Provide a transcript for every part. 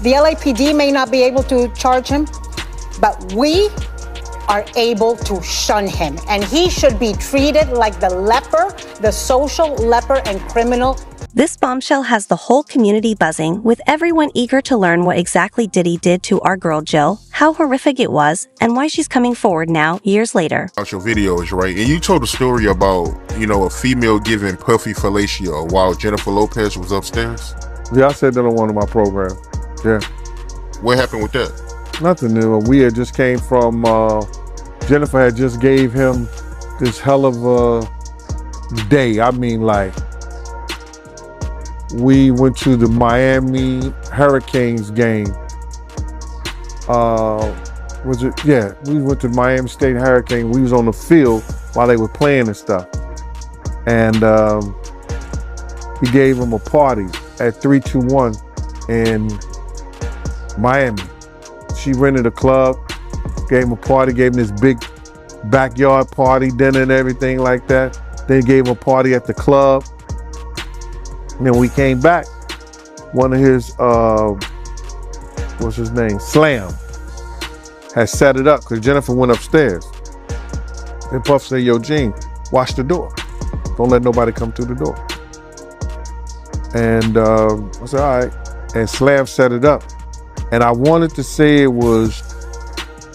The LAPD may not be able to charge him, but we are able to shun him. And he should be treated like the leper, the social leper and criminal. This bombshell has the whole community buzzing, with everyone eager to learn what exactly Diddy did to our girl Jill, how horrific it was, and why she's coming forward now, years later. About your videos, right? And you told a story about, a female giving Puffy fellatio while Jennifer Lopez was upstairs. Yeah, I said that on one of my programs. Yeah. What happened with that? Nothing new. We had just came from, Jennifer had just gave him this hell of a day. I mean, like, we went to the Miami Hurricanes game. We went to Miami State Hurricane. We was on the field while they were playing and stuff. And he gave him a party at 321 in Miami. She rented a club, gave him a party, gave him this big backyard party, dinner and everything like that. Then gave him a party at the club. And then we came back, one of his, what's his name? Slam had set it up because Jennifer went upstairs. And Puff said, yo, Gene, watch the door. Don't let nobody come through the door. And I said, all right. And Slam set it up. And I wanted to say it was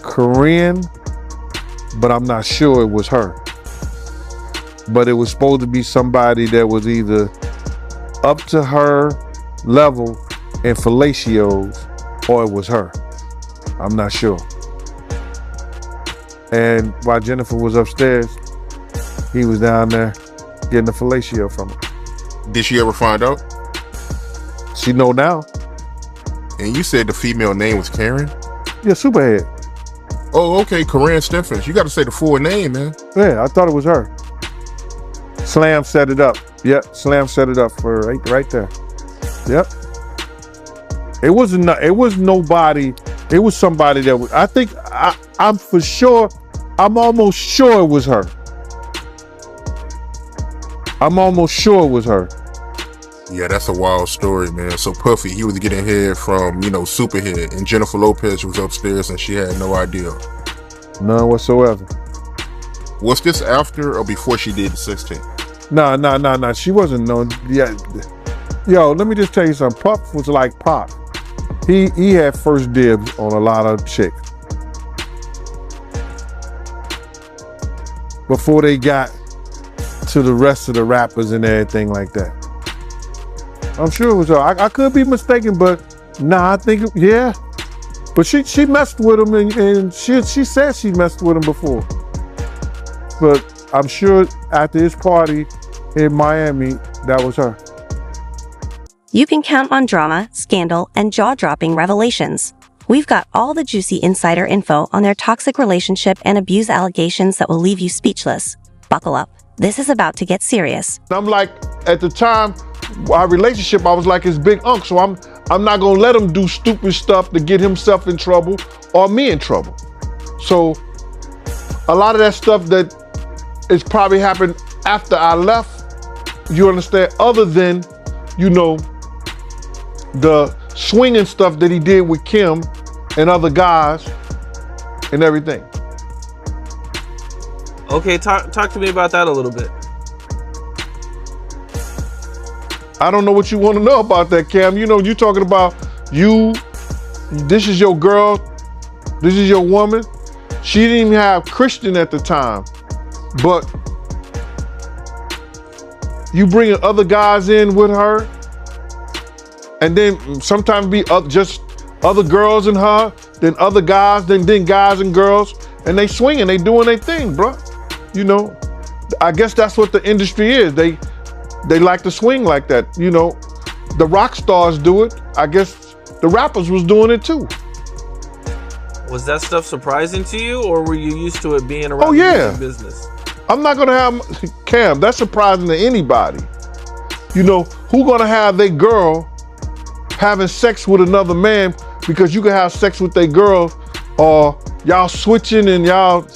Korean, but I'm not sure it was her. But it was supposed to be somebody that was either up to her level in fellatios, or it was her. I'm not sure. And while Jennifer was upstairs, he was down there getting a fellatio from her. Did she ever find out? She know now. And you said the female name was Karen? Yeah, Superhead. Oh, okay, Corinne Stephens. You got to say the full name, man. Yeah, I thought it was her. Slam set it up. Yep, Slam set it up for right there. Yep. It was nobody. It was somebody that was, I think, I'm for sure, I'm almost sure it was her. I'm almost sure it was her. Yeah, that's a wild story, man. So Puffy, he was getting head from, Superhead, and Jennifer Lopez was upstairs and she had no idea. None whatsoever. Was this after or before she did the 16? Nah. She wasn't known. Yeah. Yo, let me just tell you something. Puff was like Pop. He had first dibs on a lot of chicks before they got to the rest of the rappers and everything like that. I'm sure it was her. I could be mistaken, but nah, I think, yeah. But she messed with him and she said she messed with him before. But I'm sure after his party in Miami, that was her. You can count on drama, scandal, and jaw-dropping revelations. We've got all the juicy insider info on their toxic relationship and abuse allegations that will leave you speechless. Buckle up. This is about to get serious. I'm like, at the time, our relationship, I was like his big uncle, so I'm not gonna let him do stupid stuff to get himself in trouble or me in trouble. So a lot of that stuff that is probably happened after I left, you understand, other than, the swinging stuff that he did with Kim and other guys and everything. Okay, talk to me about that a little bit. I don't know what you want to know about that, Cam. You're talking about this is your girl, this is your woman. She didn't even have Christian at the time, but you bringing other guys in with her, and then sometimes be just other girls and her, then other guys, then guys and girls, and they swinging, they doing their thing, bro. I guess that's what the industry is. They like to swing like that. The rock stars do it. I guess the rappers was doing it too. Was that stuff surprising to you, or were you used to it being around the music business? I'm not gonna have, Cam, that's surprising to anybody. Who gonna have their girl having sex with another man because you can have sex with their girl, or y'all switching and y'all,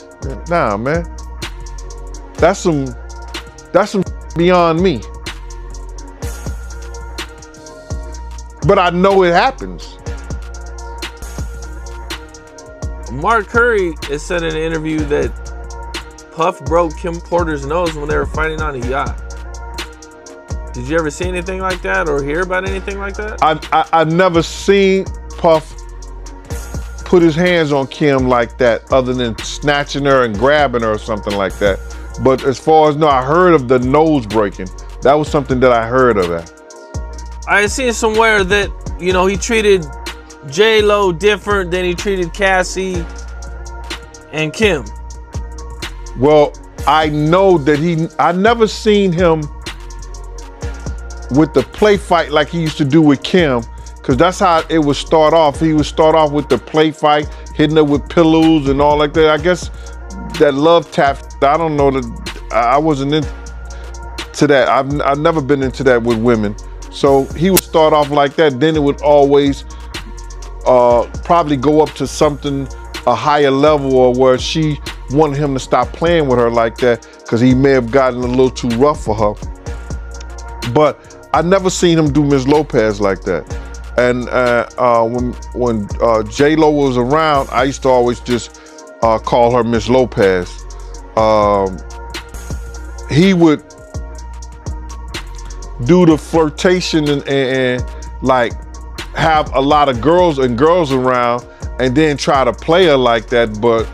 nah, man. That's some beyond me. But I know it happens. Mark Curry has said in an interview that Puff broke Kim Porter's nose when they were fighting on a yacht. Did you ever see anything like that or hear about anything like that? I've never seen Puff put his hands on Kim like that, other than snatching her and grabbing her or something like that. But as far as I heard of the nose breaking. That was something that I heard of that. I seen somewhere that, he treated J-Lo different than he treated Cassie and Kim. Well, I know that I never seen him with the play fight like he used to do with Kim, because that's how it would start off. He would start off with the play fight, hitting her with pillows and all like that. I guess that love tap, I don't know, I wasn't into that. I've never been into that with women. So he would start off like that, then it would always probably go up to something, a higher level, or where she wanted him to stop playing with her like that because he may have gotten a little too rough for her. But I never seen him do Miss Lopez like that. And when J-Lo was around, I used to always just call her Miss Lopez. He would do the flirtation and like have a lot of girls around and then try to play her like that, but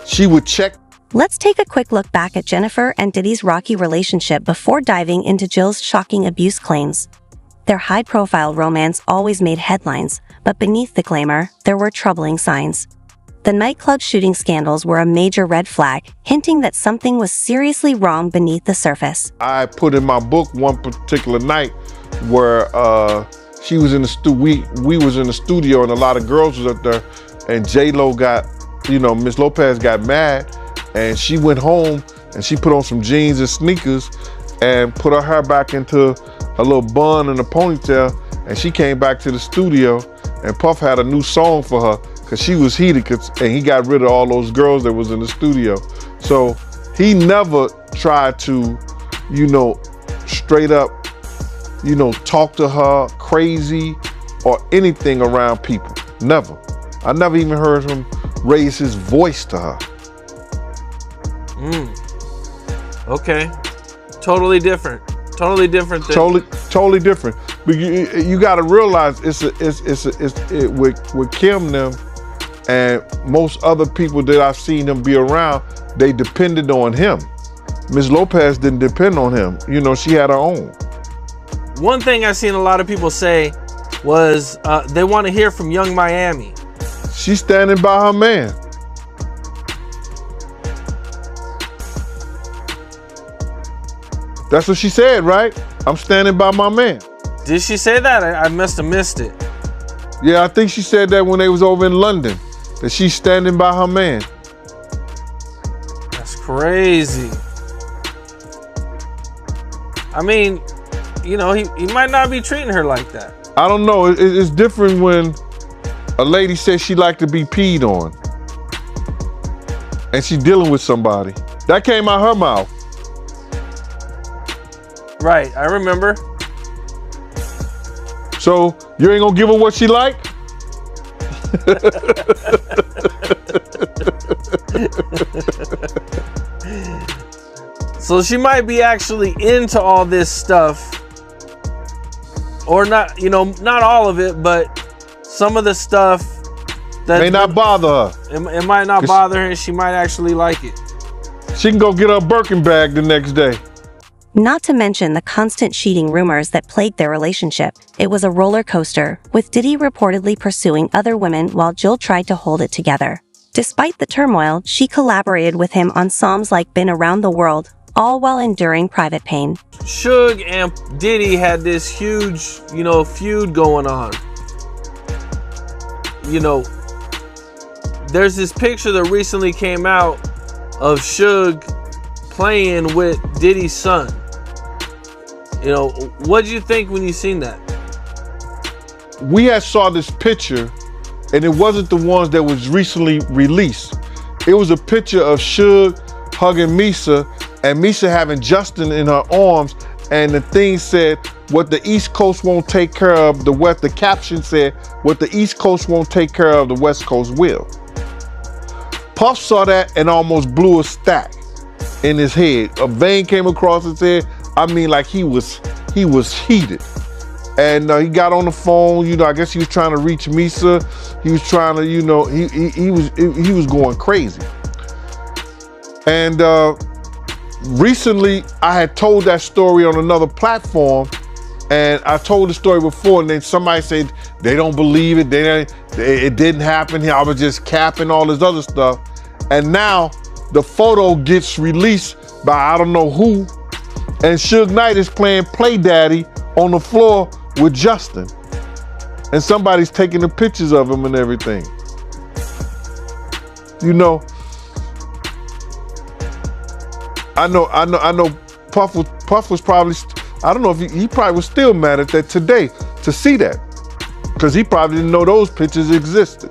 she would check. Let's take a quick look back at Jennifer and Diddy's rocky relationship before diving into Jill's shocking abuse claims. Their high-profile romance always made headlines, but beneath the glamour, there were troubling signs. The nightclub shooting scandals were a major red flag, hinting that something was seriously wrong beneath the surface. I put in my book one particular night where she was in the we was in the studio and a lot of girls was up there, and J-Lo got, Miss Lopez got mad, and she went home and she put on some jeans and sneakers and put her hair back into a little bun and a ponytail, and she came back to the studio, and Puff had a new song for her because she was heated, and he got rid of all those girls that was in the studio. So he never tried to, straight up, talk to her crazy or anything around people. Never. I never even heard him raise his voice to her. Okay. Totally different. Totally different thing. Totally different. But you got to realize with Kim them and most other people that I've seen him be around, they depended on him. Ms. Lopez didn't depend on him. She had her own. One thing I've seen a lot of people say was they want to hear from Young Miami. She's standing by her man. That's what she said, right? I'm standing by my man. Did she say that? I must have missed it. Yeah, I think she said that when they was over in London, that she's standing by her man. That's crazy. I mean, he might not be treating her like that. I don't know. It's different when a lady says she like to be peed on and she's dealing with somebody. That came out her mouth. Right, I remember. So you ain't gonna give her what she like? So she might be actually into all this stuff, or not, not all of it, but some of the stuff that may not bother her. It might not bother her, and she might actually like it. She can go get her Birkin bag the next day. Not to mention the constant cheating rumors that plagued their relationship. It was a roller coaster, with Diddy reportedly pursuing other women while Jill tried to hold it together. Despite the turmoil, she collaborated with him on songs like Been Around the World, all while enduring private pain. Suge and Diddy had this huge, feud going on. There's this picture that recently came out of Suge playing with Diddy's son. What did you think when you seen that? We had saw this picture, and it wasn't the ones that was recently released. It was a picture of Suge hugging Misa, and Misa having Justin in her arms, and the thing said, what the East Coast won't take care of, the caption said, what the East Coast won't take care of, the West Coast will. Puff saw that and almost blew a stack in his head. A vein came across his head. I mean, like he was heated. And he got on the phone, I guess he was trying to reach Misa. He was trying to, he was going crazy. And recently I had told that story on another platform, and I told the story before, and then somebody said they don't believe it, it didn't happen. I was just capping, all this other stuff. And now the photo gets released by I don't know who, and Suge Knight is playing Play Daddy on the floor with Justin, and somebody's taking the pictures of him and everything. I know Puff was probably, I don't know if he probably was still mad at that today to see that, because he probably didn't know those pictures existed.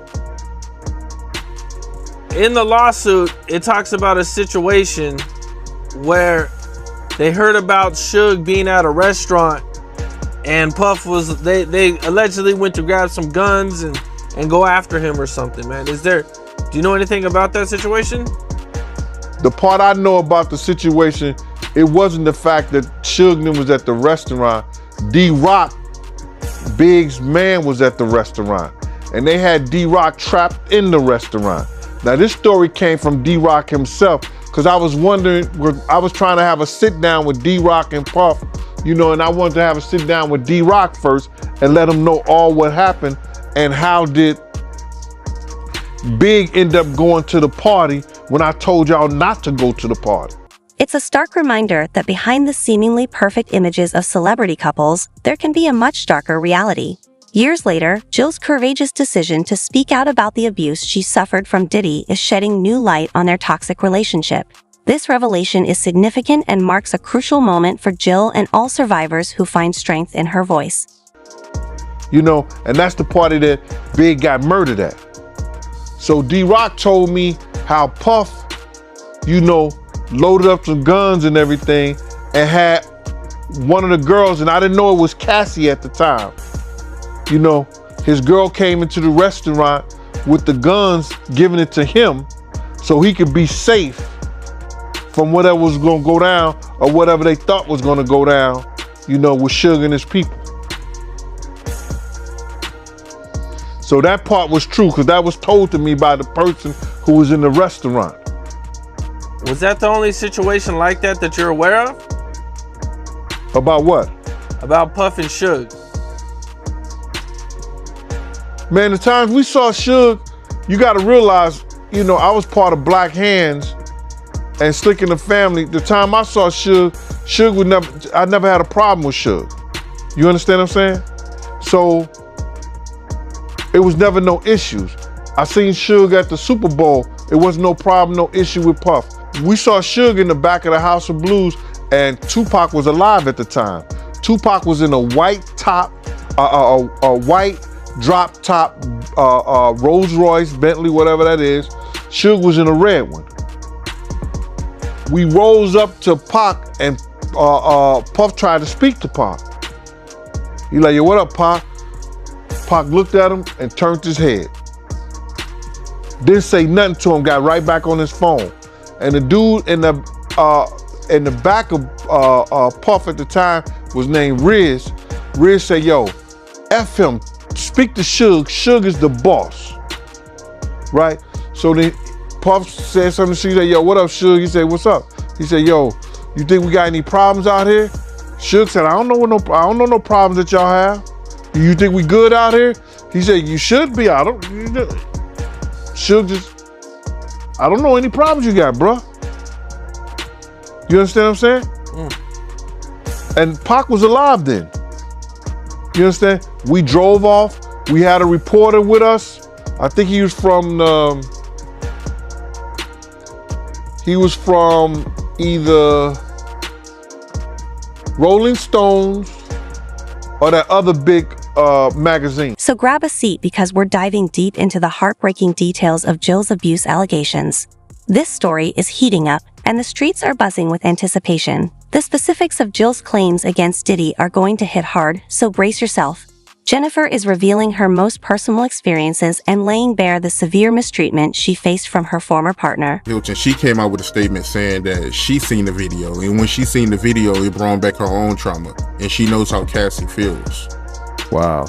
In the lawsuit, it talks about a situation where they heard about Suge being at a restaurant, and Puff they allegedly went to grab some guns and go after him or something, man. Do you know anything about that situation? The part I know about the situation, it wasn't the fact that Suge was at the restaurant. D-Rock, Big's man, was at the restaurant, and they had D-Rock trapped in the restaurant. Now this story came from D-Rock himself, because I was wondering, I was trying to have a sit down with D-Rock and Puff, and I wanted to have a sit down with D-Rock first and let him know all what happened and how did Big end up going to the party when I told y'all not to go to the party. It's a stark reminder that behind the seemingly perfect images of celebrity couples, there can be a much darker reality. Years later, Jill's courageous decision to speak out about the abuse she suffered from Diddy is shedding new light on their toxic relationship. This revelation is significant and marks a crucial moment for Jill and all survivors who find strength in her voice. And that's the party that Big got murdered at. So D-Rock told me how Puff, loaded up some guns and everything and had one of the girls, and I didn't know it was Cassie at the time. His girl came into the restaurant with the guns, giving it to him so he could be safe from whatever was gonna go down or whatever they thought was gonna go down, with Suge and his people. So that part was true, because that was told to me by the person who was in the restaurant. Was that the only situation like that you're aware of? About what? About Puff and Suge. Man, the times we saw Suge, you gotta realize, I was part of Black Hands and Slick in the Family. The time I saw Suge I never had a problem with Suge. You understand what I'm saying? So, it was never no issues. I seen Suge at the Super Bowl. It was no problem, no issue with Puff. We saw Suge in the back of the House of Blues, and Tupac was alive at the time. Tupac was in a white top, a white drop top, Rolls Royce, Bentley, whatever that is. Suge was in a red one. We rose up to Pac, and Puff tried to speak to Pac. He like, yo, what up, Pac? Pac looked at him and turned his head. Didn't say nothing to him, got right back on his phone. And the dude in the back of Puff at the time was named Riz. Riz said, yo, F him, speak to Suge. Suge is the boss, right? So then Puff said something to Suge, he said, yo, what up, Suge? He said, what's up? He said, yo, you think we got any problems out here? Suge said, I don't know no problems that y'all have. You think we good out here? He said, you should be. Suge just, I don't know any problems you got, bro. You understand what I'm saying? And Pac was alive then. You understand? We drove off. We had a reporter with us. I think he was from either Rolling Stones or that other big magazine. So grab a seat, because we're diving deep into the heartbreaking details of Jill's abuse allegations. This story is heating up, and the streets are buzzing with anticipation. The specifics of Jill's claims against Diddy are going to hit hard, so brace yourself. Jennifer is revealing her most personal experiences and laying bare the severe mistreatment she faced from her former partner. Hilton, she came out with a statement saying that she seen the video, and when she seen the video, it brought back her own trauma, and she knows how Cassie feels. Wow.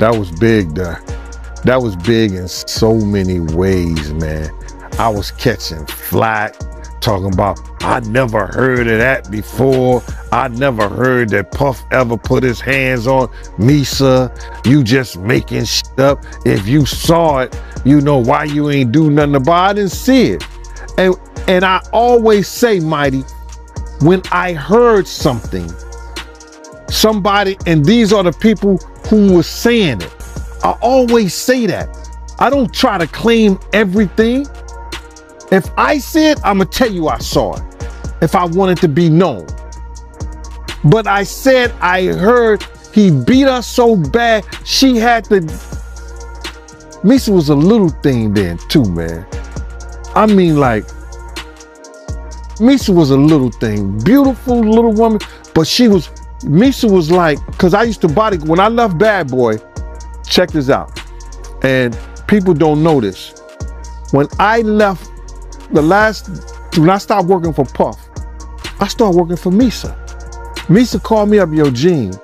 That was big, that was big in so many ways, man. I was catching flack, talking about, I never heard of that before. I never heard that Puff ever put his hands on Misa. You just making shit up. If you saw it, you know why you ain't do nothing about it. I didn't see it. And I always say, Mighty, when I heard something, somebody, and these are the people who was saying it, I always say that. I don't try to claim everything. If I see it, I'm gonna tell you I saw it, if I want it to be known. But I said I heard he beat her so bad, she had to. Misa was a little thing then too, man. I mean, like, Misa was a little thing, beautiful little woman, but Misa was like, cause I used to when I left Bad Boy, check this out, and people don't know this. When I left when I stopped working for Puff, I started working for Misa. Misa called me up, yo, Gene,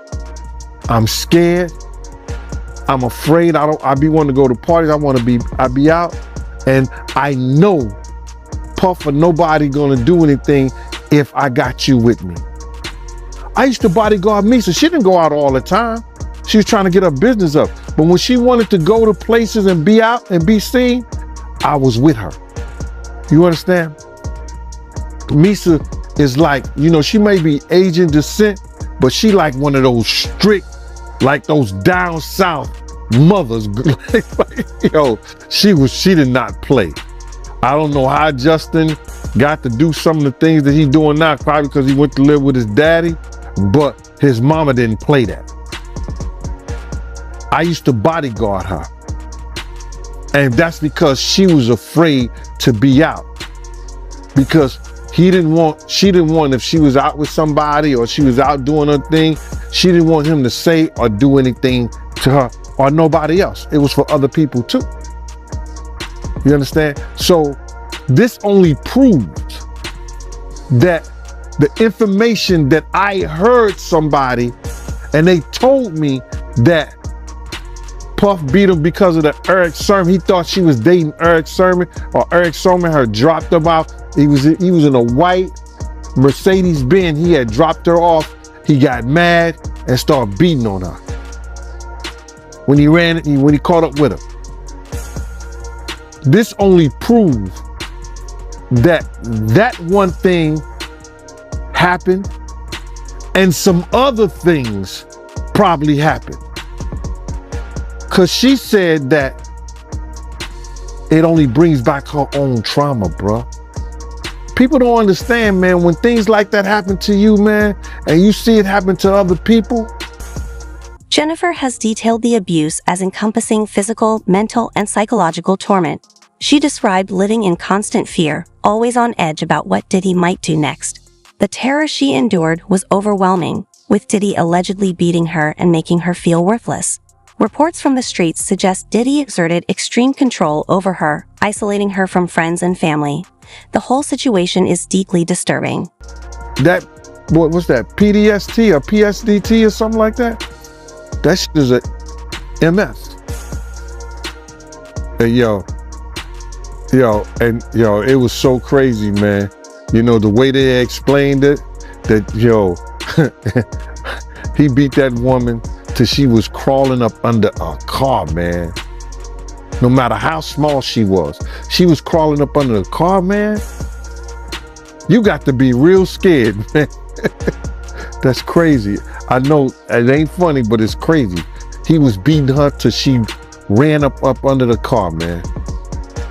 I'm scared. I'm afraid. I be wanting to go to parties. I be out. And I know Puff or nobody gonna do anything if I got you with me. I used to bodyguard Misa. She didn't go out all the time. She was trying to get her business up. But when she wanted to go to places and be out and be seen, I was with her. You understand? Misa is like, you know, she may be Asian descent, but she like one of those strict, like those down south mothers. Yo, she did not play. I don't know how Justin got to do some of the things that he's doing now, probably because he went to live with his daddy, but his mama didn't play that. I used to bodyguard her. And that's because she was afraid to be out. Because she didn't want, if she was out with somebody or she was out doing her thing, she didn't want him to say or do anything to her or nobody else. It was for other people too. You understand? So this only proves that the information that I heard somebody and they told me that Puff beat him because of the Eric Sermon. He thought she was dating Eric Sermon, or Eric Sermon had dropped him off. He was in a white Mercedes-Benz. He had dropped her off. He got mad and started beating on her. When he caught up with her. This only proves that one thing happened and some other things probably happened. Cause she said that it only brings back her own trauma, bruh. People don't understand, man, when things like that happen to you, man, and you see it happen to other people. Jennifer has detailed the abuse as encompassing physical, mental, and psychological torment. She described living in constant fear, always on edge about what Diddy might do next. The terror she endured was overwhelming, with Diddy allegedly beating her and making her feel worthless. Reports from the streets suggest Diddy exerted extreme control over her, isolating her from friends and family. The whole situation is deeply disturbing. What's that, PDST or PSDT or something like that? That shit is a MS. Hey, it was so crazy, man. You know, the way they explained it, that, he beat that woman till she was crawling up under a car, man. No matter how small she was crawling up under the car, man. You got to be real scared, man. That's crazy. I know it ain't funny, but it's crazy. He was beating her till she ran up under the car, man.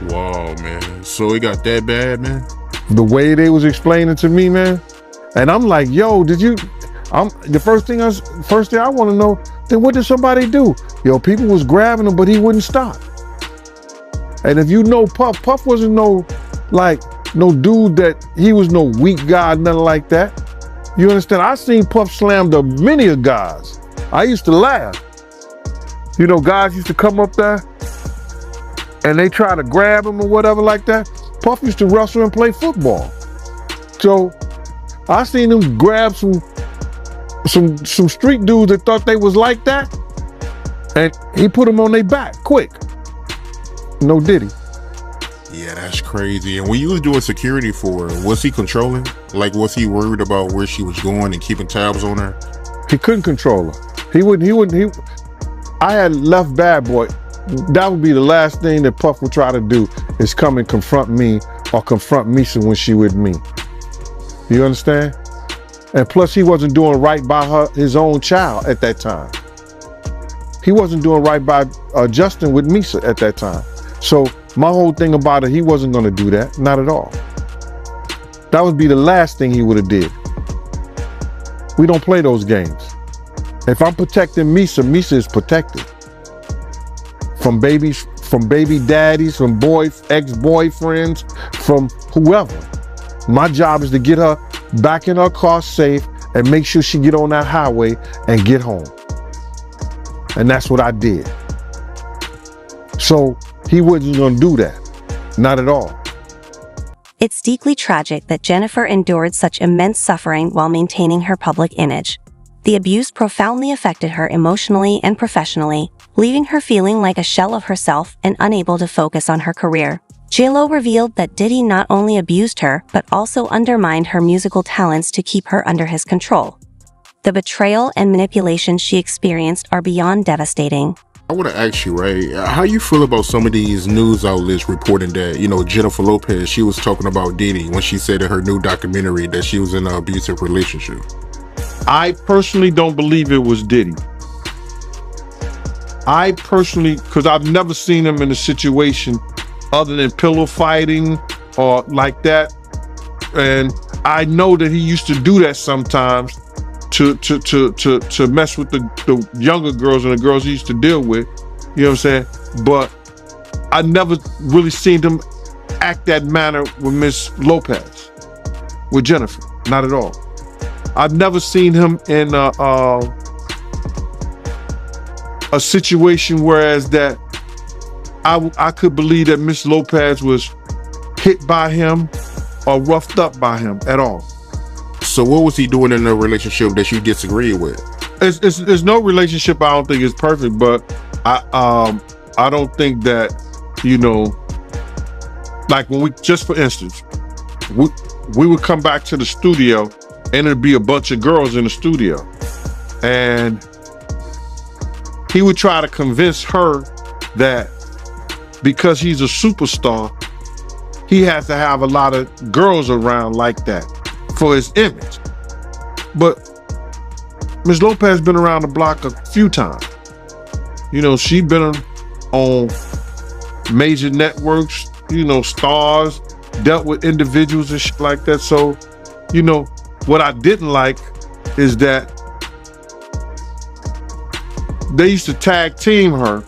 Wow, man. So it got that bad, man? The way they was explaining to me, man. And I'm like, yo, the first thing I want to know, then what did somebody do? Yo, people was grabbing him, but he wouldn't stop. And if you know Puff wasn't no, like, no dude that he was no weak guy, nothing like that. You understand? I seen Puff slam to many of guys. I used to laugh. You know, guys used to come up there and they try to grab him or whatever like that. Puff used to wrestle and play football. So I seen him grab some street dudes that thought they was like that, and he put them on their back quick. No Diddy. Yeah, that's crazy. And when you was doing security for her, was he controlling? Like, was he worried about where she was going and keeping tabs on her? He couldn't control her. I had left Bad Boy. That would be the last thing that Puff would try to do, is come and confront me or confront Misa when she with me. You understand? And plus, he wasn't doing right by his own child at that time. He wasn't doing right by Justin with Misa at that time. So my whole thing about it, he wasn't going to do that, not at all. That would be the last thing he would have did. We don't play those games. If I'm protecting Misa, Misa is protected. From babies, from baby daddies, from ex-boyfriends, from whoever. My job is to get her back in her car safe and make sure she get on that highway and get home. And that's what I did. So he wasn't gonna do that, not at all. It's deeply tragic that Jennifer endured such immense suffering while maintaining her public image. The abuse profoundly affected her emotionally and professionally, leaving her feeling like a shell of herself and unable to focus on her career. J-Lo revealed that Diddy not only abused her, but also undermined her musical talents to keep her under his control. The betrayal and manipulation she experienced are beyond devastating. I want to ask you, right, how you feel about some of these news outlets reporting that, you know, Jennifer Lopez, she was talking about Diddy when she said in her new documentary that she was in an abusive relationship? I personally don't believe it was Diddy. Because I've never seen him in a situation other than pillow fighting or like that. And I know that he used to do that sometimes to mess with the younger girls and the girls he used to deal with. You know what I'm saying? But I never really seen him act that manner with Miss Lopez, with Jennifer, not at all. I've never seen him in a situation whereas that I could believe that Miss Lopez was hit by him or roughed up by him at all. So what was he doing in a relationship that you disagreed with? It's no relationship I don't think is perfect, but I don't think that, you know, like when we, just for instance, we would come back to the studio and it'd be a bunch of girls in the studio. And he would try to convince her that because he's a superstar, he has to have a lot of girls around like that for his image. But Ms. Lopez been around the block a few times. You know, she been on major networks, you know, stars, dealt with individuals and shit like that. So, you know, what I didn't like is that they used to tag team her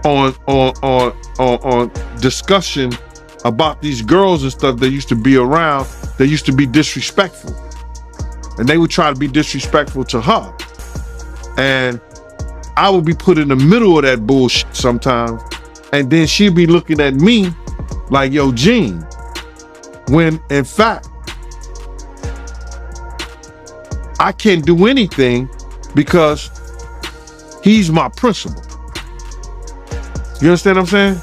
on discussion about these girls and stuff that used to be around that used to be disrespectful. And they would try to be disrespectful to her. And I would be put in the middle of that bullshit sometimes. And then she'd be looking at me like, yo, Gene. When in fact, I can't do anything because he's my principal. You understand what I'm saying?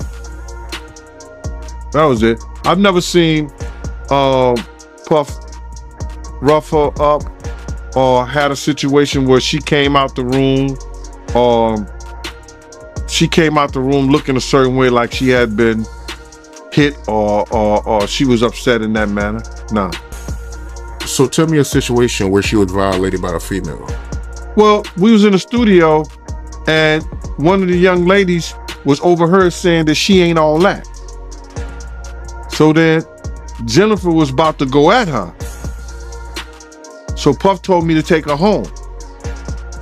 That was it. I've never seen Puff rough her up or had a situation where she came out the room looking a certain way, like she had been hit or she was upset in that manner. No. So tell me a situation where she was violated by a female. Well, we was in the studio and one of the young ladies was overheard saying that she ain't all that. So then Jennifer was about to go at her. So Puff told me to take her home.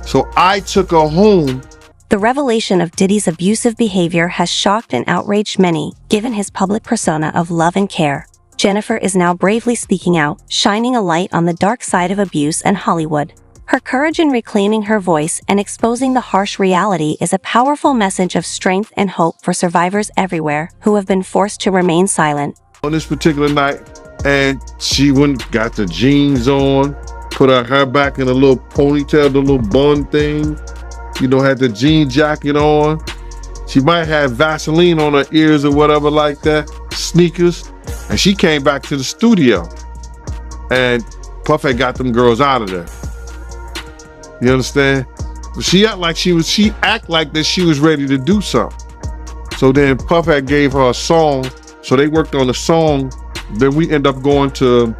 So I took her home. The revelation of Diddy's abusive behavior has shocked and outraged many, given his public persona of love and care. Jennifer is now bravely speaking out, shining a light on the dark side of abuse and Hollywood. Her courage in reclaiming her voice and exposing the harsh reality is a powerful message of strength and hope for survivors everywhere who have been forced to remain silent. On this particular night, and she got the jeans on, put her hair back in a little ponytail, the little bun thing, had the jean jacket on. She might have Vaseline on her ears or whatever like that, sneakers. And she came back to the studio and Puff had got them girls out of there. You understand? But she act like that she was ready to do something. So then Puff had gave her a song. So they worked on the song. Then we end up going to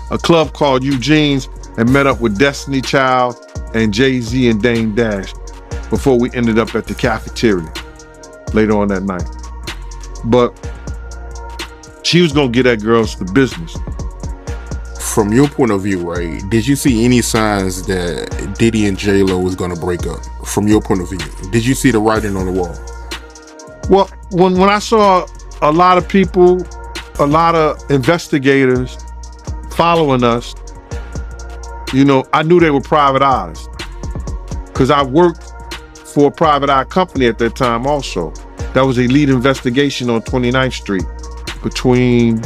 a club called Eugene's and met up with Destiny Child and Jay-Z and Dame Dash before we ended up at the cafeteria later on that night. But she was gonna get that girls the business. From your point of view, right, did you see any signs that Diddy and J-Lo was gonna break up? From your point of view, did you see the writing on the wall? Well, when I saw a lot of people, a lot of investigators following us, I knew they were private eyes. Because I worked for a private eye company at that time also. That was Elite Investigation on 29th Street between,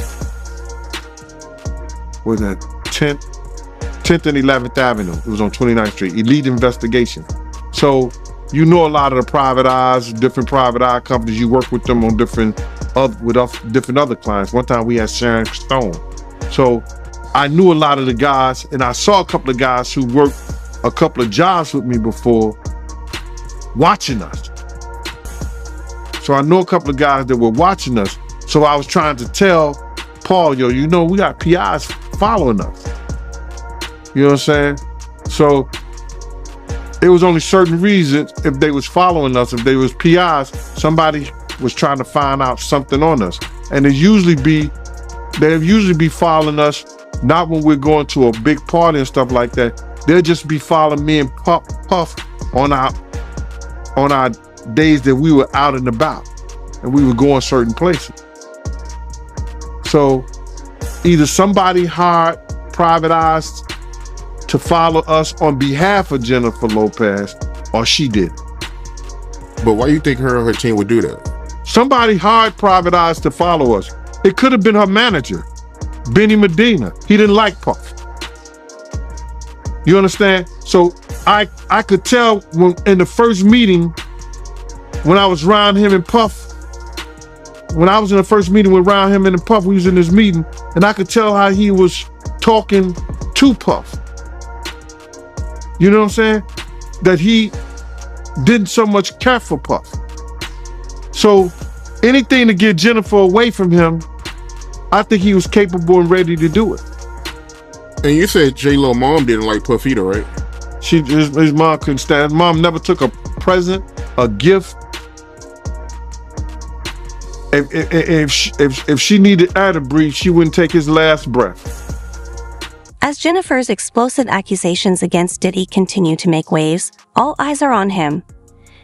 10th and 11th Avenue. It was on 29th Street, Elite Investigation. So a lot of the private eyes, different private eye companies, you work with them on different other clients. One time we had Sharon Stone. So I knew a lot of the guys, and I saw a couple of guys who worked a couple of jobs with me before watching us. So I know a couple of guys that were watching us. So I was trying to tell Paul, we got PIs following us. You know what I'm saying? So it was only certain reasons if they was following us, if they was PIs, somebody was trying to find out something on us. And they'll usually be following us, not when we're going to a big party and stuff like that. They'll just be following me and Puff on our days that we were out and about and we were going certain places. So either somebody hired private eyes to follow us on behalf of Jennifer Lopez, or she did. But why do you think her and her team would do that? Somebody hired private eyes to follow us. It could have been her manager, Benny Medina. He didn't like Puff. You understand? So I could tell in the first meeting, when I was around him and Puff, when I was in the first meeting with around him and Puff, we was in this meeting, and I could tell how he was talking to Puff. You know what I'm saying? That he didn't so much care for Puff. So anything to get Jennifer away from him, I think he was capable and ready to do it. And you said J-Lo mom didn't like Puff either, right? His mom couldn't stand. His mom never took a present, a gift. If she needed air to breathe, she wouldn't take his last breath. As Jennifer's explosive accusations against Diddy continue to make waves, all eyes are on him.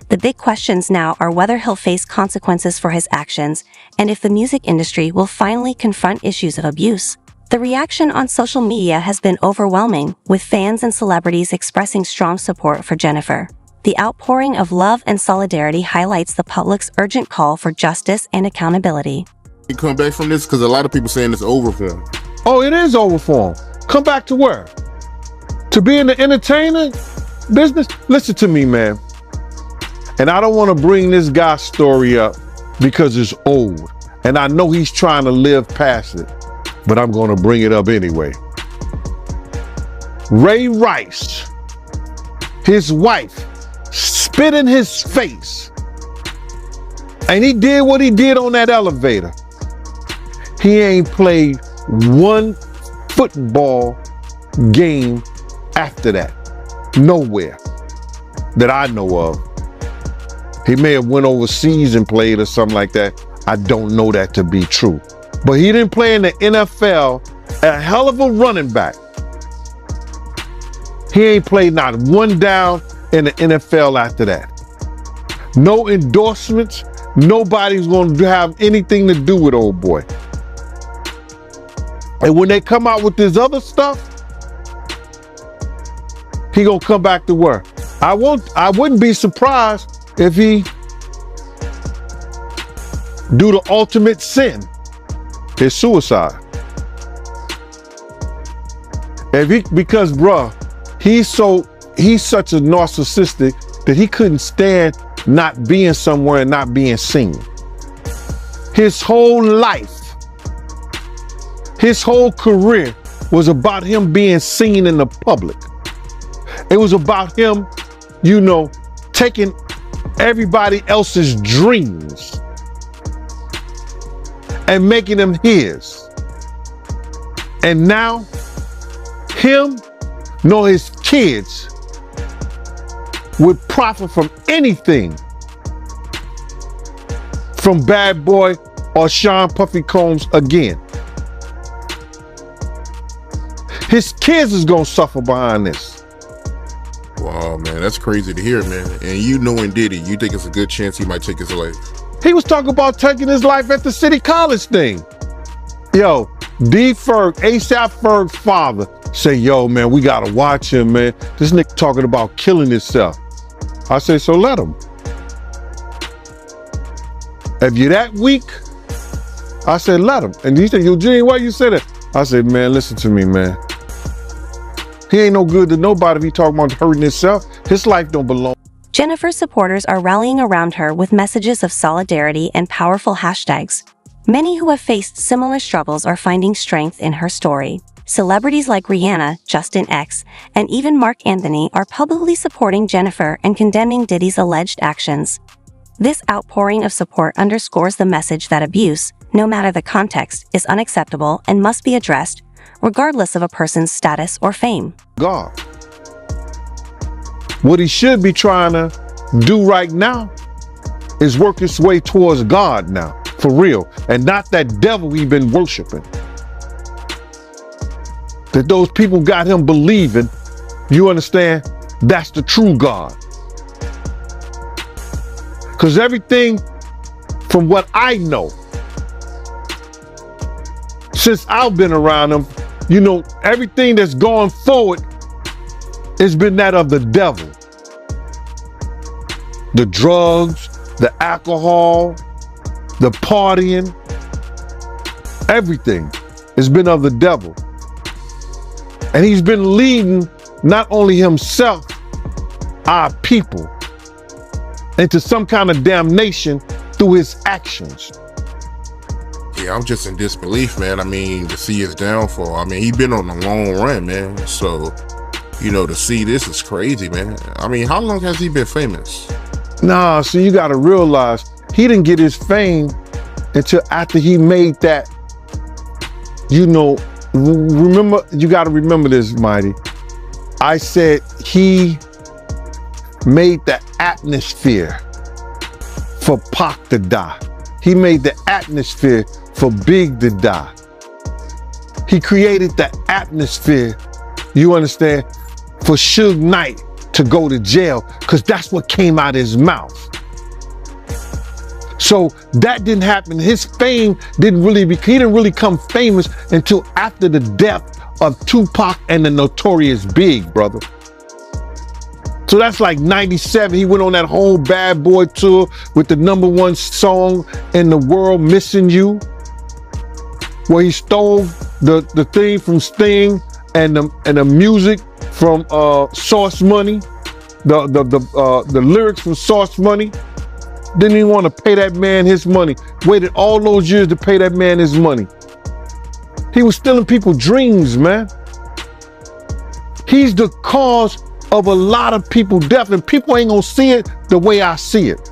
The big questions now are whether he'll face consequences for his actions and if the music industry will finally confront issues of abuse. The reaction on social media has been overwhelming, with fans and celebrities expressing strong support for Jennifer. The outpouring of love and solidarity highlights the public's urgent call for justice and accountability. You come back from this because a lot of people saying it's over for him. Oh, it is over for him. Come back to where? To be in the entertainment business? Listen to me, man. And I don't want to bring this guy's story up because it's old. And I know he's trying to live past it, but I'm going to bring it up anyway. Ray Rice, his wife, spit in his face. And he did what he did on that elevator. He ain't played one football game after that. Nowhere that I know of. He may have went overseas and played or something like that. I don't know that to be true. But he didn't play in the NFL, a hell of a running back. He ain't played not one down in the NFL after that. No endorsements. Nobody's going to have anything to do with old boy. And when they come out with this other stuff, he gonna come back to work. I wouldn't be surprised if he do the ultimate sin, is suicide. Because bruh, he's such a narcissistic that he couldn't stand not being somewhere and not being seen. His whole life, his whole career was about him being seen in the public. It was about him, taking everybody else's dreams and making them his. And now, him nor his kids would profit from anything from Bad Boy or Sean Puffy Combs again. His kids is gonna suffer behind this. Wow, man, that's crazy to hear, man. And you knowing Diddy, you think it's a good chance he might take his life? He was talking about taking his life at the City College thing. Yo, D. Ferg, ASAP Ferg's father, say, yo, man, we gotta watch him, man. This nigga talking about killing himself. I say, so let him. If you're that weak, I said, let him. And he said, Eugene, why you say that? I said, man, listen to me, man. He ain't no good to nobody if he talking about hurting himself. His life don't belong. Jennifer's supporters are rallying around her with messages of solidarity and powerful hashtags. Many who have faced similar struggles are finding strength in her story. Celebrities like Rihanna, Justin X, and even Mark Anthony are publicly supporting Jennifer and condemning Diddy's alleged actions. This outpouring of support underscores the message that abuse, no matter the context, is unacceptable and must be addressed, regardless of a person's status or fame. God. What he should be trying to do right now is work his way towards God now, for real, and not that devil we've been worshiping. That those people got him believing, you understand, that's the true God. Because everything from what I know, since I've been around him, everything that's gone forward has been that of the devil. The drugs, the alcohol, the partying, everything has been of the devil. And he's been leading not only himself, our people, into some kind of damnation through his actions. Yeah, I'm just in disbelief, man. I mean, to see his downfall. I mean, he's been on a long run, man. So, to see this is crazy, man. I mean, how long has he been famous? Nah, so you gotta realize, he didn't get his fame until after he made that, remember, you gotta remember this, Mighty. I said he made the atmosphere for Pac to die. He made the atmosphere for Big to die. He created the atmosphere, you understand, for Suge Knight to go to jail, because that's what came out of his mouth. So that didn't happen. His fame he didn't really come famous until after the death of Tupac and the Notorious Big, brother. So that's like 97. He went on that whole Bad Boy tour with the #1 song in the world, Missing You, where he stole the theme from Sting and the music from Source Money, the lyrics from Source Money. Didn't even want to pay that man his money. Waited all those years to pay that man his money. He was stealing people's dreams, man. He's the cause of a lot of people's death, and people ain't gonna see it the way I see it.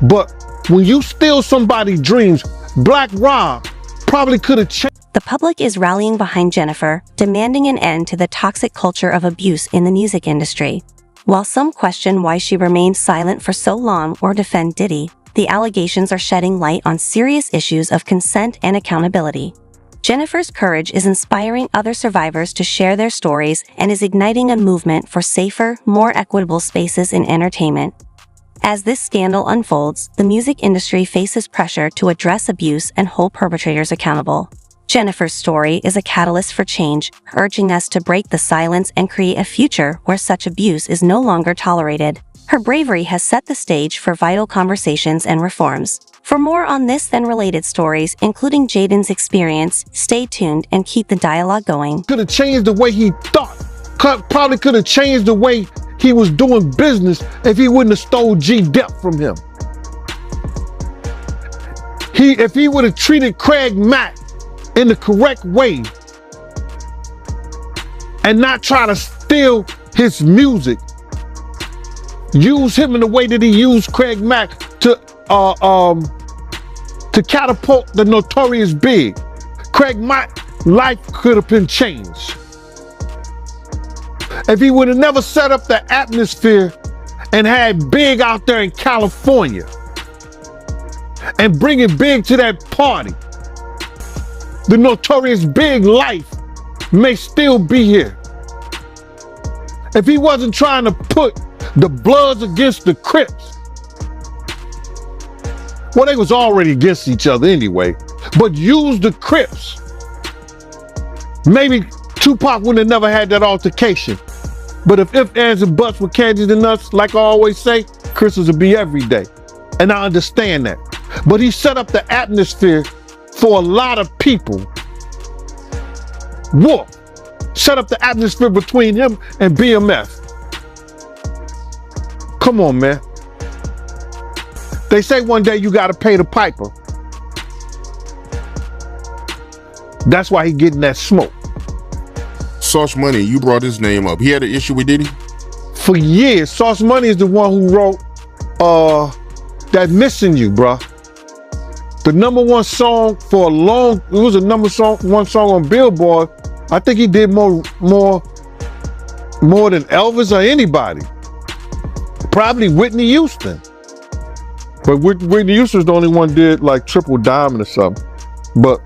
But when you steal somebody's dreams, Black Rob probably could have changed. The public is rallying behind Jennifer, demanding an end to the toxic culture of abuse in the music industry. While some question why she remained silent for so long or defend Diddy, the allegations are shedding light on serious issues of consent and accountability. Jennifer's courage is inspiring other survivors to share their stories and is igniting a movement for safer, more equitable spaces in entertainment. As this scandal unfolds, the music industry faces pressure to address abuse and hold perpetrators accountable. Jennifer's story is a catalyst for change, urging us to break the silence and create a future where such abuse is no longer tolerated. Her bravery has set the stage for vital conversations and reforms. For more on this and related stories, including Jaden's experience, stay tuned and keep the dialogue going. Could have changed the way he thought. Probably could have changed the way he was doing business if he wouldn't have stole G-Dep from him. If he would have treated Craig Mack in the correct way and not try to steal his music, use him in the way that he used Craig Mack to catapult the Notorious Big, Craig Mack's life could have been changed. If he would have never set up the atmosphere and had Big out there in California and bringing Big to that party, the Notorious Big life may still be here. If he wasn't trying to put the Bloods against the Crips, well, they was already against each other anyway, but use the Crips, maybe Tupac wouldn't have never had that altercation. But if ands, and buts were candies and nuts, like I always say, Christmas would be every day. And I understand that. But he set up the atmosphere for a lot of people. War. Set up the atmosphere between him and BMF. Come on, man. They say one day you gotta pay the piper. That's why he getting that smoke. Sauce Money, you brought his name up. He had an issue with Diddy? For years, Sauce Money is the one who wrote that Missing You, bruh. The #1 song for a long, it was a #1 song on Billboard. I think he did more than Elvis or anybody. Probably Whitney Houston. But Whitney Houston's the only one who did like Triple Diamond or something. But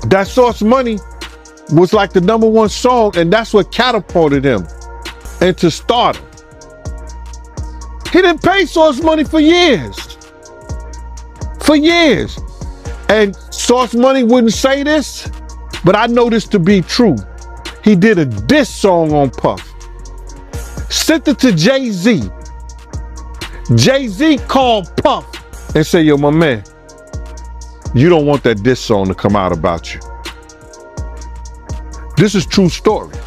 that Sauce Money was like the #1 song, and that's what catapulted him into stardom. He didn't pay Sauce Money for years. For years. And Sauce Money wouldn't say this, but I know this to be true. He did a diss song on Puff. Sent it to Jay-Z. Jay-Z called Puff and said, yo, my man, you don't want that diss song to come out about you. This is true story.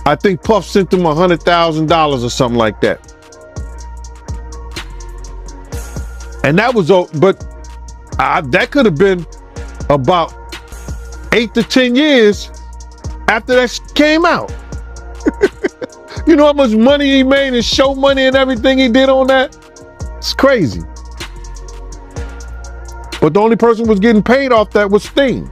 I think Puff sent him $100,000 or something like that. And that was, but that could have been about 8 to 10 years after that came out. You know how much money he made and show money and everything he did on that? It's crazy. But the only person who was getting paid off that was Sting.